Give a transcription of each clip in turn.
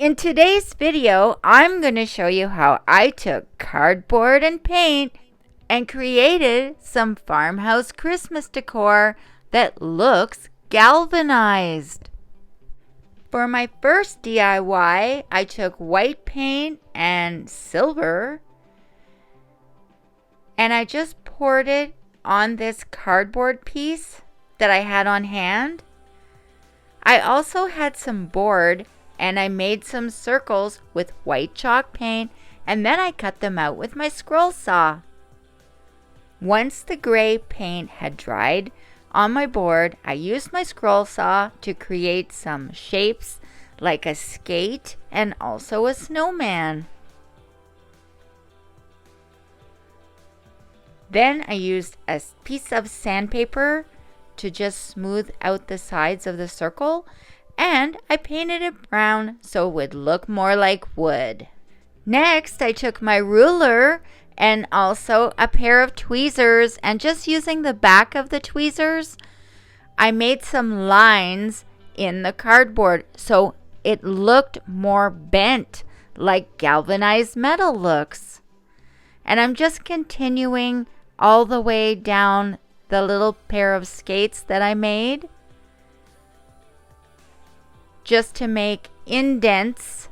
In today's video, I'm going to show you how I took cardboard and paint and created some farmhouse Christmas decor that looks galvanized. For my first DIY, I took white paint and silver and I just poured it on this cardboard piece that I had on hand. I also had some board and I made some circles with white chalk paint, and then I cut them out with my scroll saw. Once the gray paint had dried on my board, I used my scroll saw to create some shapes like a skate and also a snowman. Then I used a piece of sandpaper to just smooth out the sides of the circle, and I painted it brown so it would look more like wood. Next, I took my ruler and also a pair of tweezers, and just using the back of the tweezers, I made some lines in the cardboard so it looked more bent, like galvanized metal looks. And I'm just continuing all the way down the little pair of skates that I made, just to make indents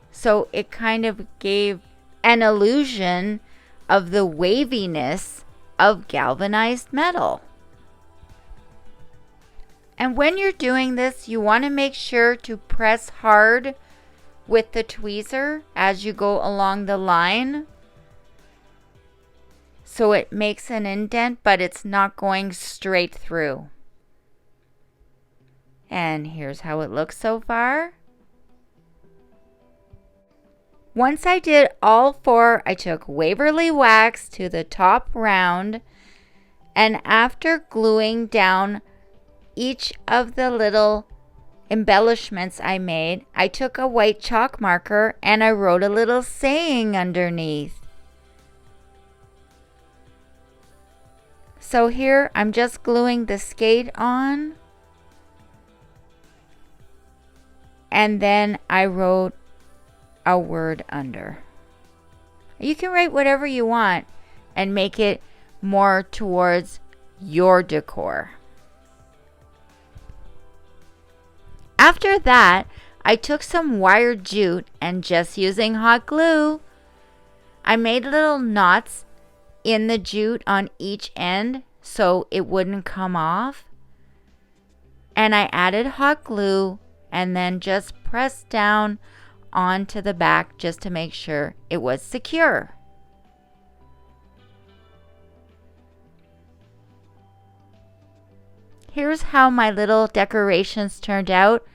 so it kind of gave an illusion of the waviness of galvanized metal. And when you're doing this, you want to make sure to press hard with the tweezer as you go along the line so it makes an indent, but it's not going straight through. And here's how it looks so far. Once I did all four, I took Waverly wax to the top round, and after gluing down each of the little embellishments I made, I took a white chalk marker and I wrote a little saying underneath. So here I'm just gluing the skate on, and then I wrote a word under. You can write whatever you want and make it more towards your decor. After that, I took some wire jute and just using hot glue, I made little knots in the jute on each end so it wouldn't come off. And I added hot glue and then just pressed down onto the back just to make sure it was secure. Here's how my little decorations turned out,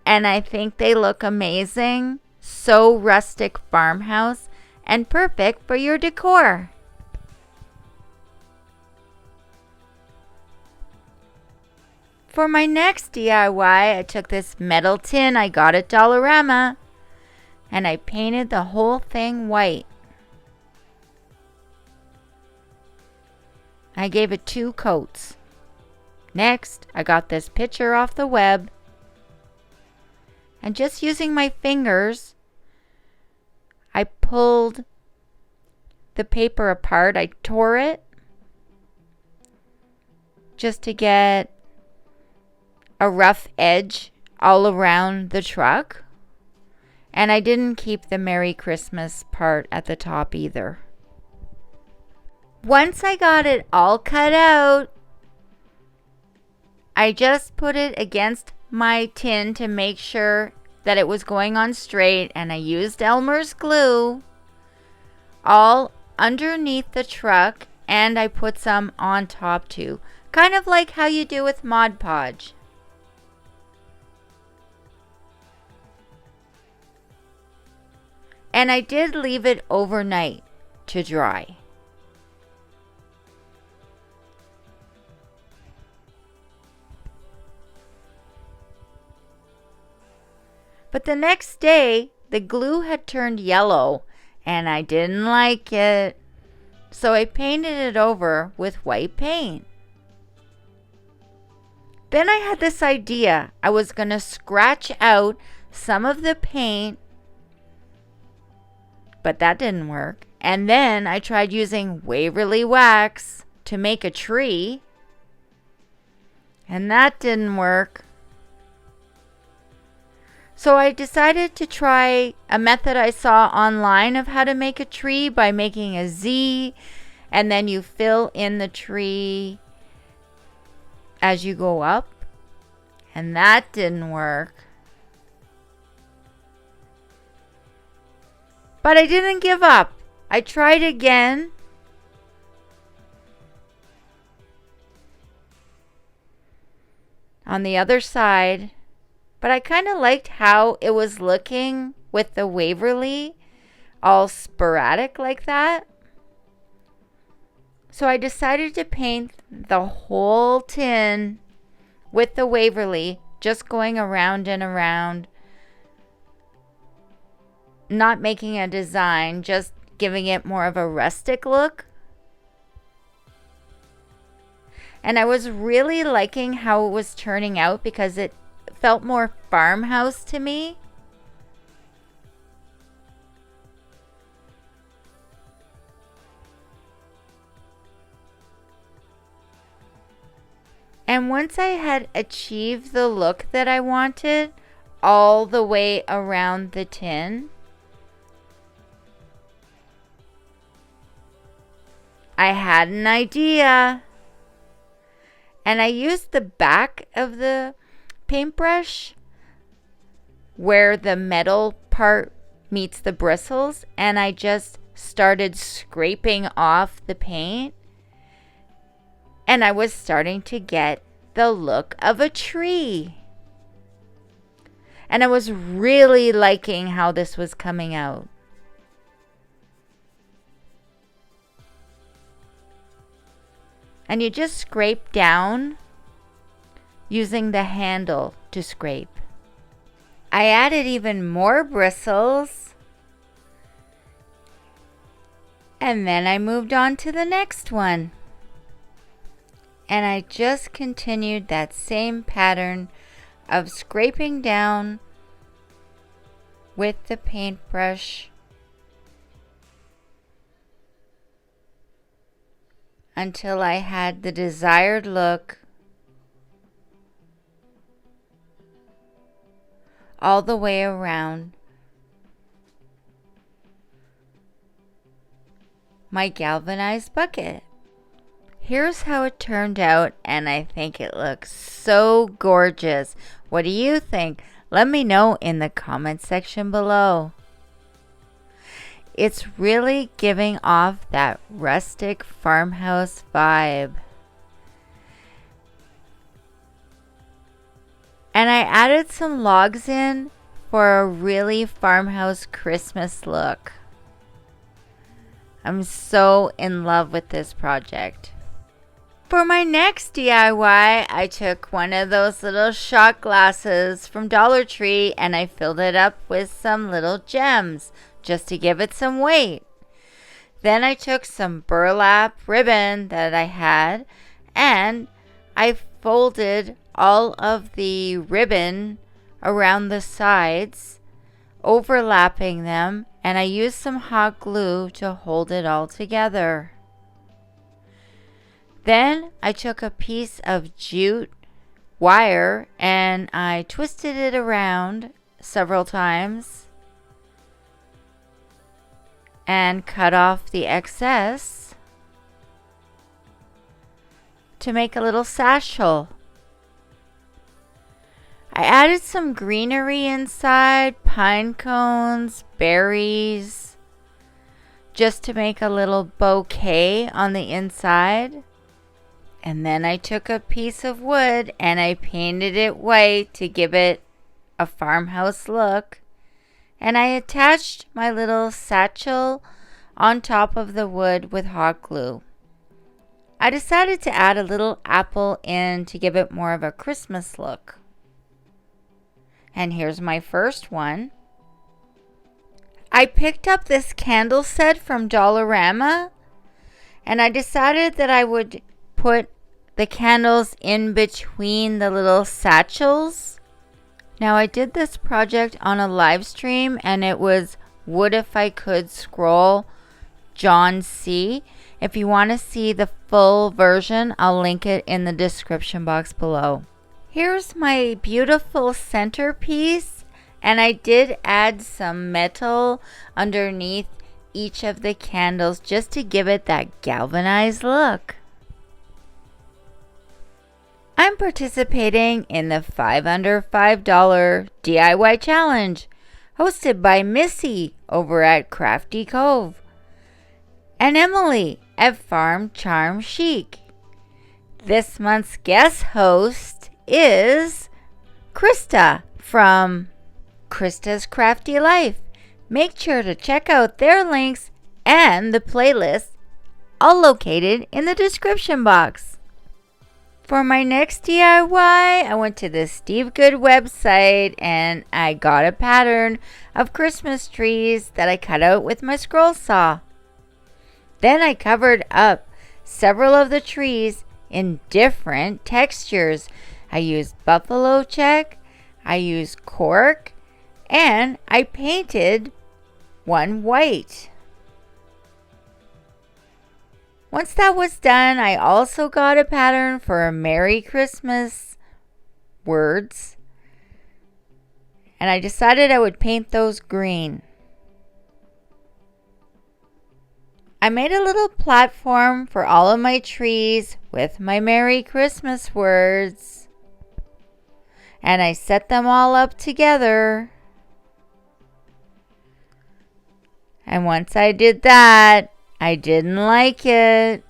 and I think they look amazing. So rustic farmhouse and perfect for your decor. For my next DIY, I took this metal tin I got at Dollarama and I painted the whole thing white. I gave it 2 coats. Next, I got this picture off the web, and just using my fingers, I pulled the paper apart. I tore it just to get a rough edge all around the truck. And I didn't keep the Merry Christmas part at the top either. Once I got it all cut out, I just put it against my tin to make sure that it was going on straight, and I used Elmer's glue all underneath the truck, and I put some on top too, kind of like how you do with Mod Podge. And I did leave it overnight to dry. But the next day, the glue had turned yellow, and I didn't like it, so I painted it over with white paint. Then I had this idea. I was going to scratch out some of the paint, but that didn't work. And then I tried using Waverly wax to make a tree, and that didn't work. So I decided to try a method I saw online of how to make a tree by making a Z, and then you fill in the tree as you go up, and that didn't work. But I didn't give up. I tried again. On the other side, but I kind of liked how it was looking with the Waverly all sporadic like that. So I decided to paint the whole tin with the Waverly, just going around and around, not making a design, just giving it more of a rustic look. And I was really liking how it was turning out because it felt more farmhouse to me. And once I had achieved the look that I wanted all the way around the tin, I had an idea. And I used the back of the paintbrush where the metal part meets the bristles, and I just started scraping off the paint, and I was starting to get the look of a tree. And I was really liking how this was coming out. And you just scrape down using the handle to scrape. I added even more bristles. And then I moved on to the next one. And I just continued that same pattern of scraping down with the paintbrush until I had the desired look all the way around my galvanized bucket. Here's how it turned out, and I think it looks so gorgeous. What do you think? Let me know in the comment section below. It's really giving off that rustic farmhouse vibe. And I added some logs in for a really farmhouse Christmas look. I'm so in love with this project. For my next DIY, I took one of those little shot glasses from Dollar Tree and I filled it up with some little gems just to give it some weight. Then I took some burlap ribbon that I had and I folded all of the ribbon around the sides, overlapping them, and I used some hot glue to hold it all together. Then I took a piece of jute wire and I twisted it around several times and cut off the excess to make a little satchel. I added some greenery inside, pine cones, berries, just to make a little bouquet on the inside. And then I took a piece of wood and I painted it white to give it a farmhouse look. And I attached my little satchel on top of the wood with hot glue. I decided to add a little apple in to give it more of a Christmas look. And here's my first one. I picked up this candle set from Dollarama and I decided that I would put the candles in between the little satchels Now I did this project on a live stream and it was Would If I Could Scroll John C. If you want to see the full version, I'll link it in the description box below. Here's my beautiful centerpiece, and I did add some metal underneath each of the candles just to give it that galvanized look. I'm participating in the 5 under $5 DIY challenge hosted by Missy over at Crafty Cove and Emily at Farm Charm Chic. This month's guest host is Krista from Krista's Crafty Life. Make sure to check out their links and the playlist, all located in the description box. For my next DIY, I went to the Steve Good website and I got a pattern of Christmas trees that I cut out with my scroll saw. Then I covered up several of the trees in different textures. I used buffalo check, I used cork, and I painted one white. Once that was done, I also got a pattern for a Merry Christmas words, and I decided I would paint those green. I made a little platform for all of my trees with my Merry Christmas words, and I set them all up together. And once I did that, I didn't like it.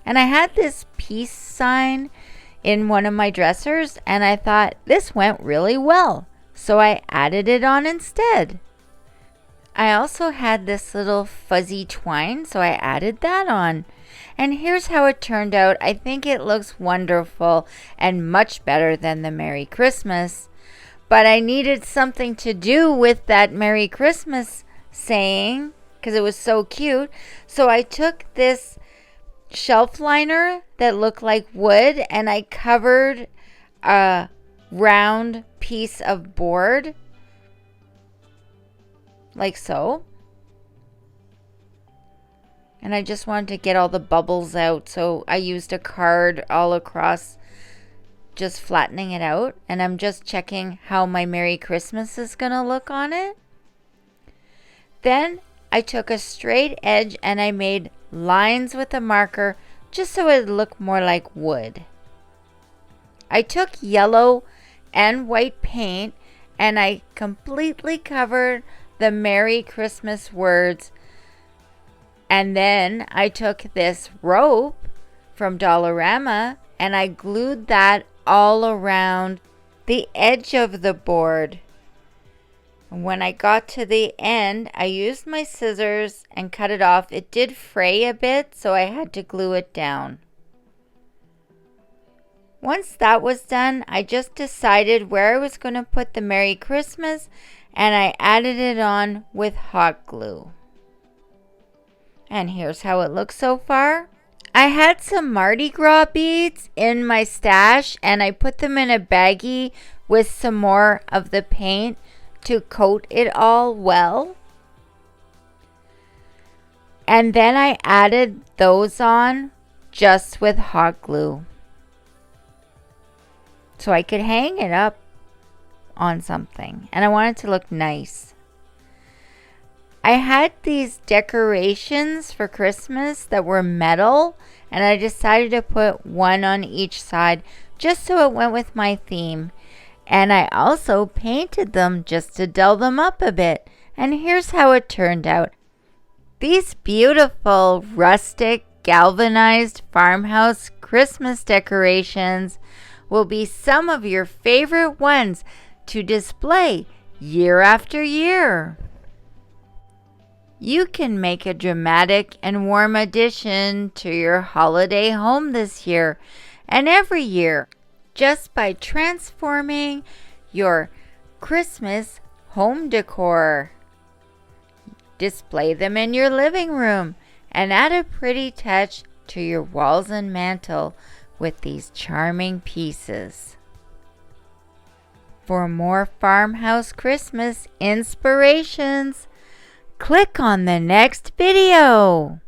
And I had this peace sign in one of my dressers, and I thought this went really well, so I added it on instead. I also had this little fuzzy twine, so I added that on. And here's how it turned out. I think it looks wonderful and much better than the Merry Christmas. But I needed something to do with that Merry Christmas saying, because it was so cute. So I took this shelf liner that looked like wood and I covered a round piece of board like so. And I just wanted to get all the bubbles out, so I used a card all across, just flattening it out. And I'm just checking how my Merry Christmas is gonna look on it. Then I took a straight edge and I made lines with a marker just so it would look more like wood. I took yellow and white paint and I completely covered the Merry Christmas words. And then I took this rope from Dollarama and I glued that all around the edge of the board. When I got to the end, I used my scissors and cut it off. It did fray a bit, so I had to glue it down. Once that was done, I just decided where I was going to put the Merry Christmas, and I added it on with hot glue. And here's how it looks so far. I had some Mardi Gras beads in my stash, and I put them in a baggie with some more of the paint to coat it all well. And then I added those on just with hot glue, so I could hang it up on something, and I wanted to look nice. I had these decorations for Christmas that were metal, and I decided to put one on each side just so it went with my theme. And I also painted them just to dull them up a bit. And here's how it turned out. These beautiful rustic galvanized farmhouse Christmas decorations will be some of your favorite ones to display year after year. You can make a dramatic and warm addition to your holiday home this year and every year just by transforming your Christmas home decor. Display them in your living room and add a pretty touch to your walls and mantle with these charming pieces. For more farmhouse Christmas inspirations, click on the next video.